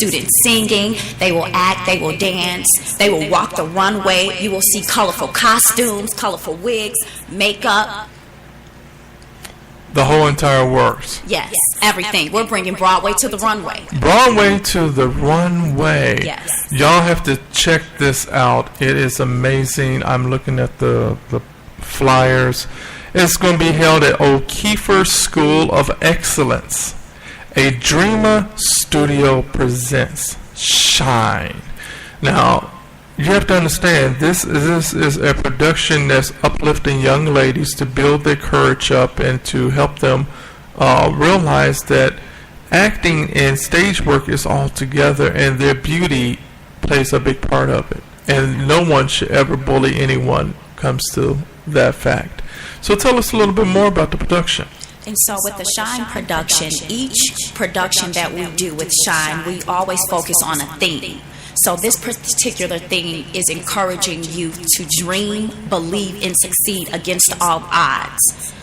students singing, they will act, they will dance, they will walk the runway. You will see colorful costumes, colorful wigs, makeup. The whole entire works. Yes, everything. We're bringing Broadway to the runway. Broadway to the runway. Yes. Y'all have to check this out. It is amazing. I'm looking at the flyers. It's going to be held at O'Keefer School of Excellence. A Dreamer Studio presents Shine. Now, you have to understand, this is a production that's uplifting young ladies to build their courage up and to help them realize that acting and stage work is all together, and their beauty plays a big part of it. And no one should ever bully anyone comes to that fact. So tell us a little bit more about the production. And so with the Shine production, each production that we do with Shine, we always focus on a theme. So this particular theme is encouraging you to dream, believe, and succeed against all odds.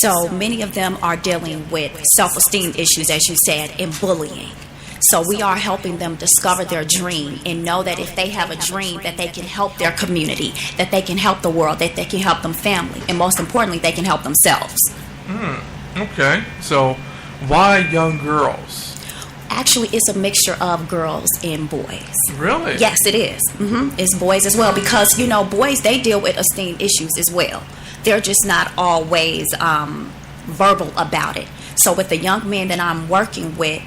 So many of them are dealing with self-esteem issues, as you said, and bullying. So we are helping them discover their dream and know that if they have a dream, that they can help their community, that they can help the world, that they can help them family, and most importantly, they can help themselves. Okay, so why young girls? Actually, it's a mixture of girls and boys. Really? Yes, it is. It's boys as well, because, you know, boys, they deal with esteem issues as well. They're just not always verbal about it. So with the young men that I'm working with,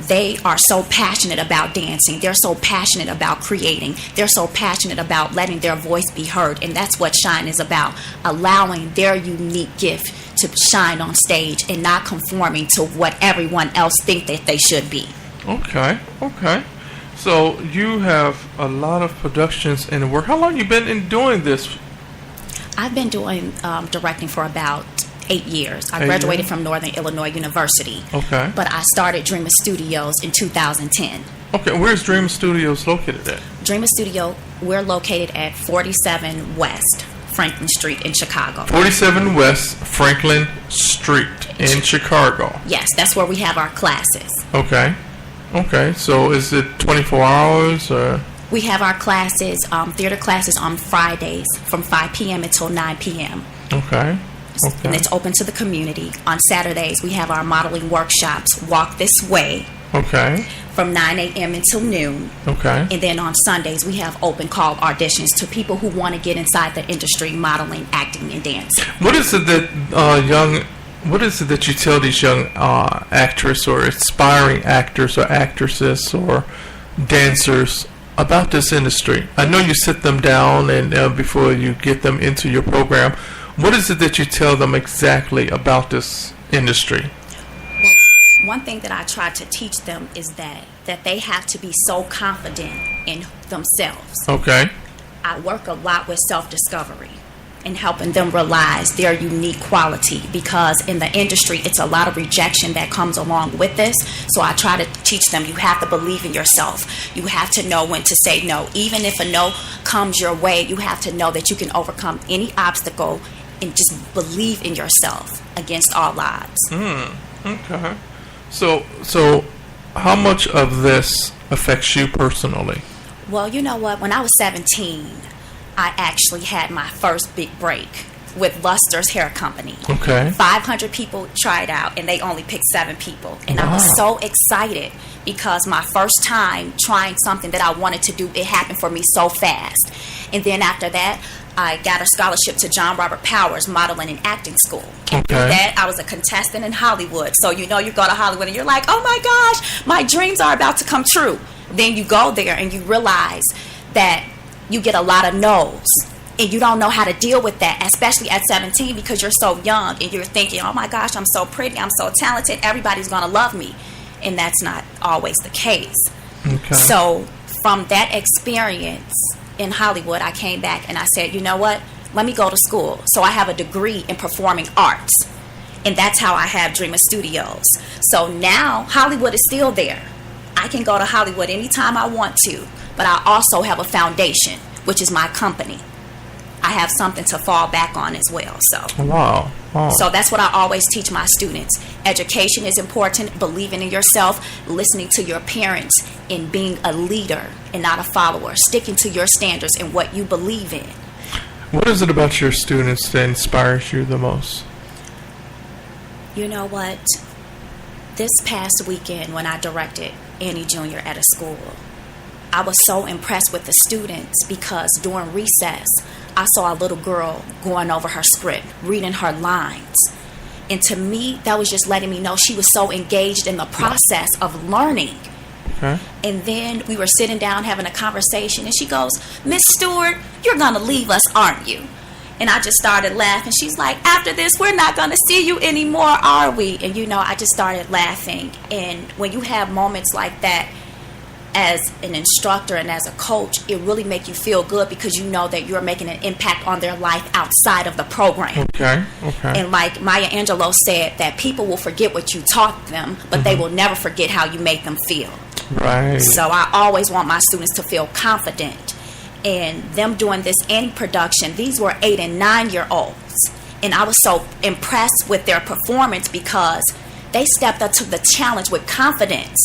they are so passionate about dancing. They're so passionate about creating. They're so passionate about letting their voice be heard. And that's what Shine is about, allowing their unique gift to shine on stage and not conforming to what everyone else thinks that they should be. Okay. So you have a lot of productions in the work. How long you been in doing this? I've been doing directing for about 8 years. I graduated from Northern Illinois University. Okay. But I started Dreamer Studios in 2010. Okay, where's Dreamer Studios located at? Dreamer Studio, we're located at 47 West Franklin Street in Chicago. 47 West Franklin Street in Chicago. Yes, that's where we have our classes. Okay. So is it 24 hours or? We have our classes, theater classes on Fridays from 5 p.m. until 9 p.m. Okay. And it's open to the community. On Saturdays, we have our modeling workshops, Walk This Way. Okay. From 9 a.m. until noon. Okay. And then on Sundays, we have open call auditions to people who want to get inside the industry, modeling, acting, and dancing. What is it that you tell these young actors or aspiring actors or actresses or dancers about this industry? I know you sit them down and before you get them into your program. What is it that you tell them exactly about this industry? Well, one thing that I try to teach them is that they have to be so confident in themselves. Okay. I work a lot with self-discovery and helping them realize their unique quality, because in the industry, it's a lot of rejection that comes along with this. So I try to teach them, you have to believe in yourself. You have to know when to say no. Even if a no comes your way, you have to know that you can overcome any obstacle and just believe in yourself against all odds. Okay. So how much of this affects you personally? Well, you know what? When I was 17, I actually had my first big break with Luster's Hair Company. Okay. 500 people tried out, and they only picked 7 people. And I was so excited because my first time trying something that I wanted to do, it happened for me so fast. And then after that, I got a scholarship to John Robert Powers Modeling and Acting School. And through that, I was a contestant in Hollywood. So you know, you go to Hollywood and you're like, oh my gosh, my dreams are about to come true. Then you go there and you realize that you get a lot of no's. And you don't know how to deal with that, especially at 17, because you're so young and you're thinking, oh my gosh, I'm so pretty, I'm so talented, everybody's going to love me. And that's not always the case. Okay. So from that experience in Hollywood, I came back and I said, you know what, let me go to school. So I have a degree in performing arts. And that's how I have Dreamer Studios. So now Hollywood is still there. I can go to Hollywood anytime I want to. But I also have a foundation, which is my company. I have something to fall back on as well. Wow. So that's what I always teach my students. Education is important, believing in yourself, listening to your parents, and being a leader and not a follower, sticking to your standards and what you believe in. What is it about your students that inspires you the most? You know what? This past weekend when I directed Annie Jr. at a school, I was so impressed with the students because during recess, I saw a little girl going over her script, reading her lines. And to me, that was just letting me know she was so engaged in the process of learning. Okay. And then we were sitting down having a conversation, and she goes, "Miss Stewart, you're going to leave us, aren't you?" And I just started laughing. She's like, "After this, we're not going to see you anymore, are we?" And, I just started laughing. And when you have moments like that, as an instructor and as a coach, it really makes you feel good because you know that you're making an impact on their life outside of the program. Okay. And like Maya Angelou said, that people will forget what you taught them, but they will never forget how you made them feel. Right. So I always want my students to feel confident. And them doing this Annie production, these were 8 and 9-year-olds. And I was so impressed with their performance because they stepped up to the challenge with confidence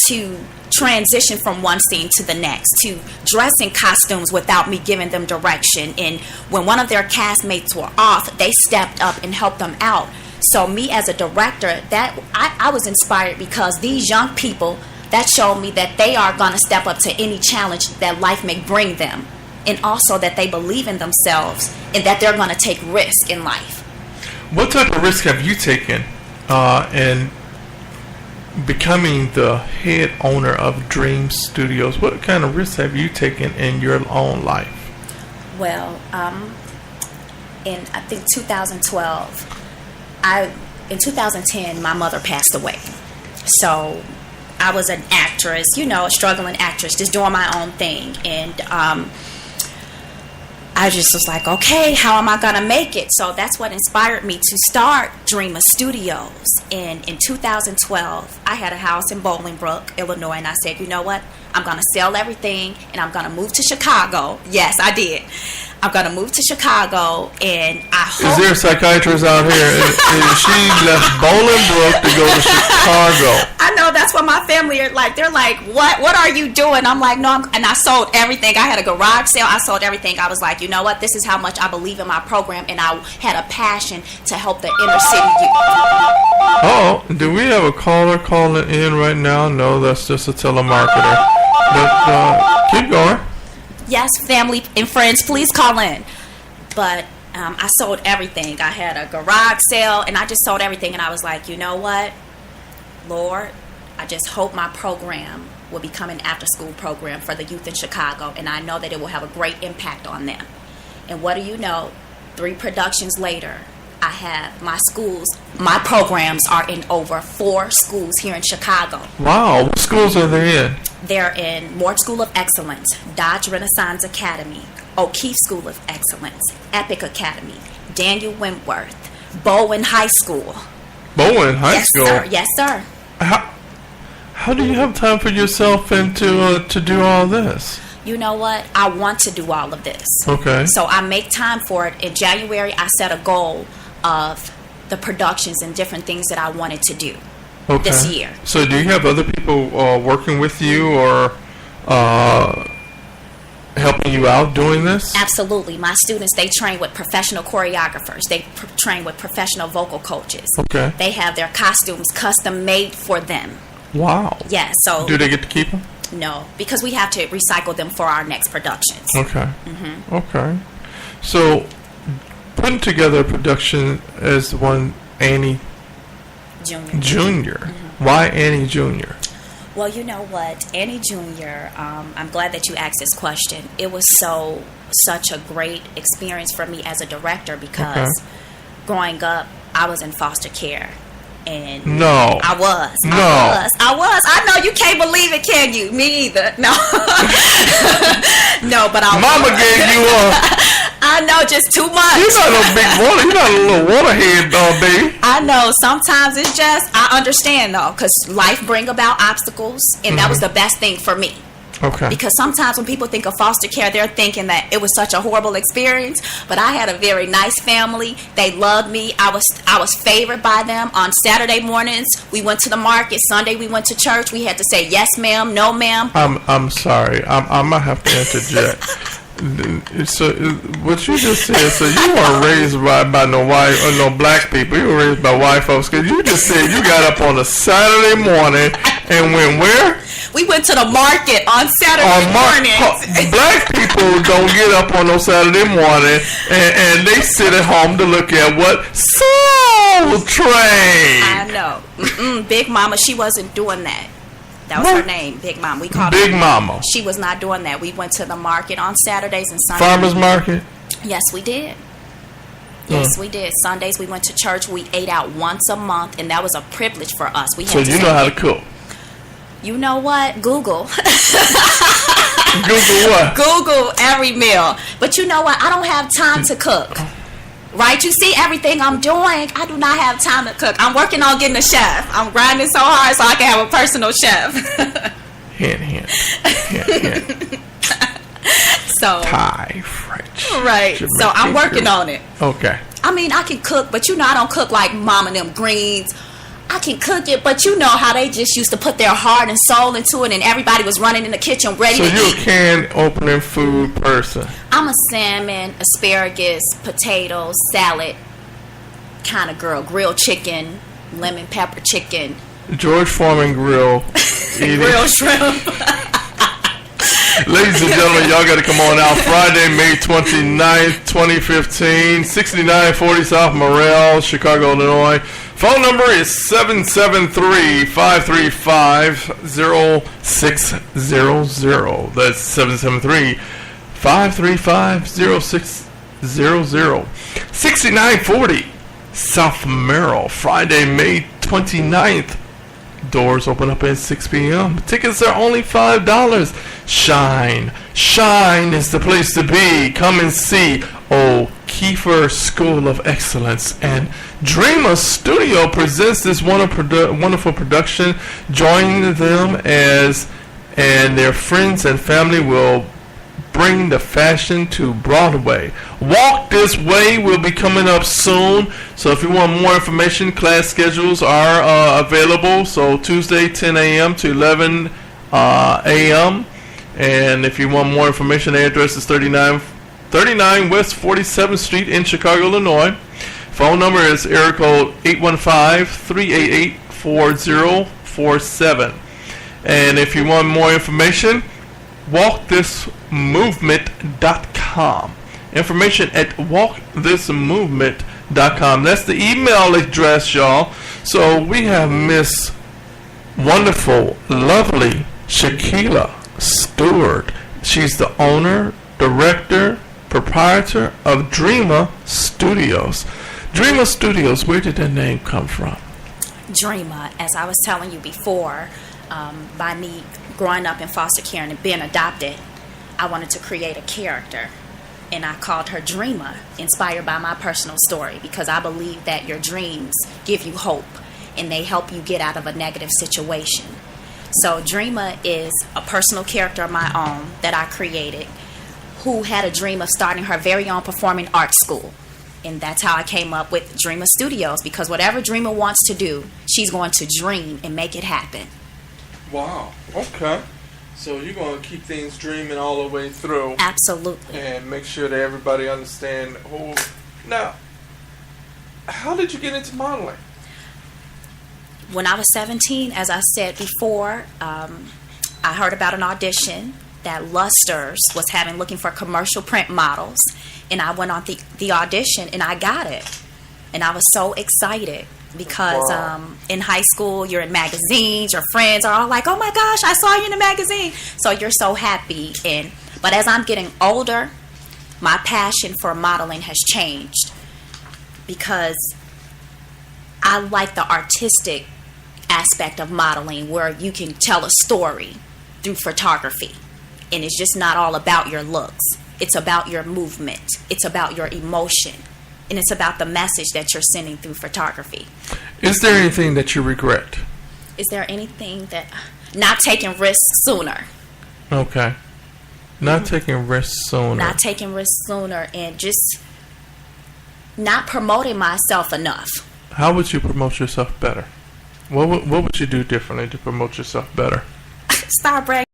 to transition from one scene to the next, to dress in costumes without me giving them direction. And when one of their castmates were off, they stepped up and helped them out. So me as a director, that I was inspired because these young people, that showed me that they are going to step up to any challenge that life may bring them. And also that they believe in themselves and that they're going to take risk in life. What type of risk have you taken in becoming the head owner of Dream Studios? What kind of risks have you taken in your own life? Well, in I think 2012, in 2010, my mother passed away. So I was an actress, a struggling actress, just doing my own thing. And I just was like, okay, how am I going to make it? So that's what inspired me to start Dreamer Studios. And in 2012, I had a house in Bolingbrook, Illinois, and I said, you know what? I'm going to sell everything, and I'm going to move to Chicago. Yes, I did. I'm going to move to Chicago, and I hope... Is there a psychiatrist out here? and she left Bolingbrook to go to Chicago. I know, that's what my family are like. They're like, what are you doing? I'm like, no, and I sold everything. I had a garage sale. I sold everything. I was like, you know what? This is how much I believe in my program, and I had a passion to help the inner city youth. Oh, do we have a caller calling in right now? No, that's just a telemarketer. But keep going. Yes, family and friends, please call in. But I sold everything. I had a garage sale, and I just sold everything. And I was like, you know what, Lord, I just hope my program will become an after-school program for the youth in Chicago, and I know that it will have a great impact on them. And what do you know? 3 productions later, I have my programs are in over 4 schools here in Chicago. Wow, what schools are they in? They're in Moore School of Excellence, Dodge Renaissance Academy, O'Keefe School of Excellence, Epic Academy, Daniel Wentworth, Bowen High School. Bowen High School? Sir. Yes, sir. How do you have time for yourself and to do all this? You know what? I want to do all of this. Okay. So I make time for it. In January, I set a goal of the productions and different things that I wanted to do this year. So do you have other people working with you or helping you out doing this? Absolutely. My students, they train with professional choreographers. They train with professional vocal coaches. Okay. They have their costumes custom made for them. Wow. Yeah. So do they get to keep them? No, because we have to recycle them for our next productions. Okay. Mm-hmm. Okay. So putting together a production as one Annie Jr. Mm-hmm. Why Annie Jr.? Well, you know what, Annie Jr., I'm glad that you asked this question. It was such a great experience for me as a director because growing up, I was in foster care. And I was. I know you can't believe it, can you? Me either. No. No, but Mama gave you up. I know, just too much. You're not no big water. You're not a little waterhead, baby. I know. Sometimes it's just, I understand, though, because life bring about obstacles, and that was the best thing for me. Okay. Because sometimes when people think of foster care, they're thinking that it was such a horrible experience. But I had a very nice family. They loved me. I was favored by them. On Saturday mornings, we went to the market. Sunday, we went to church. We had to say yes, ma'am, no, ma'am. I'm sorry. I might have to interject. So what you just said, so you weren't raised by no white or no black people. You were raised by white folks. Because you just said you got up on a Saturday morning and went where? We went to the market on Saturday morning. Black people don't get up on no Saturday morning and they sit at home to look at what? Soul Train. I know. Big Mama, she wasn't doing that. That was her name, Big Mama. We called Big her Mama. She was not doing that. We went to the market on Saturdays and Sundays. Farmers market? Yes, we did. Yes, we did. Sundays we went to church. We ate out once a month, and that was a privilege for us. We had So you know how to cook? You know what? Google. Google what? Google every meal. But you know what? I don't have time to cook. Right? You see everything I'm doing. I do not have time to cook. I'm working on getting a chef. I'm grinding so hard so I can have a personal chef. Hint, hint. Hint, hint. So Thai, French. Right. Jamaican, so I'm working on it. Okay. I mean, I can cook, but I don't cook like mom and them greens. I can cook it, but you know how they just used to put their heart and soul into it, and everybody was running in the kitchen ready to eat. So you're a canned opening food person. I'm a salmon, asparagus, potatoes, salad kind of girl. Grilled chicken, lemon pepper chicken. George Foreman grill. Grilled shrimp. Ladies and gentlemen, y'all got to come on out Friday, May 29th, 2015, 6940 South Morrell, Chicago, Illinois. Phone number is 773-535-0600. That's 773-535-0600. 6940 South Merrill, Friday, May 29th. Doors open up at 6 p.m. Tickets are only $5. Shine is the place to be. Come and see O'Keefer School of Excellence. And Dreamer Studio presents this wonderful production. Join them and their friends and family will bring the fashion to Broadway. Walk This Way will be coming up soon. So if you want more information, class schedules are available. So Tuesday 10 a.m. to 11 a.m. And if you want more information, the address is 39 West 47th Street in Chicago, Illinois. Phone number is area code 815-388-4047. And if you want more information, walkthismovement.com. Information at walkthismovement.com. That's the email address, y'all. So we have Miss Wonderful, Lovely Shaquila Stewart. She's the owner, director, proprietor of Dreamer Studios. Dreamer Studios, where did that name come from? Dreamer, as I was telling you before, by me growing up in foster care and being adopted, I wanted to create a character, and I called her Dreamer, inspired by my personal story, because I believe that your dreams give you hope and they help you get out of a negative situation. So Dreamer is a personal character of my own that I created, who had a dream of starting her very own performing arts school. And that's how I came up with Dreamer Studios, because whatever Dreamer wants to do, she's going to dream and make it happen. Wow. Okay. So you're going to keep things dreaming all the way through. Absolutely. And make sure that everybody understand who. Now, how did you get into modeling? When I was 17, as I said before, I heard about an audition that Luster's was looking for commercial print models, and I went on the audition and I got it, and I was so excited. Because in high school, you're in magazines, your friends are all like, oh my gosh, I saw you in a magazine. So you're so happy. But as I'm getting older, my passion for modeling has changed, because I like the artistic aspect of modeling, where you can tell a story through photography. And it's just not all about your looks. It's about your movement. It's about your emotion. And it's about the message that you're sending through photography. Is there anything that you regret? Is there anything that... Not taking risks sooner. Okay. Not taking risks sooner. Not taking risks sooner, and just not promoting myself enough. How would you promote yourself better? What would you do differently to promote yourself better? Start bragging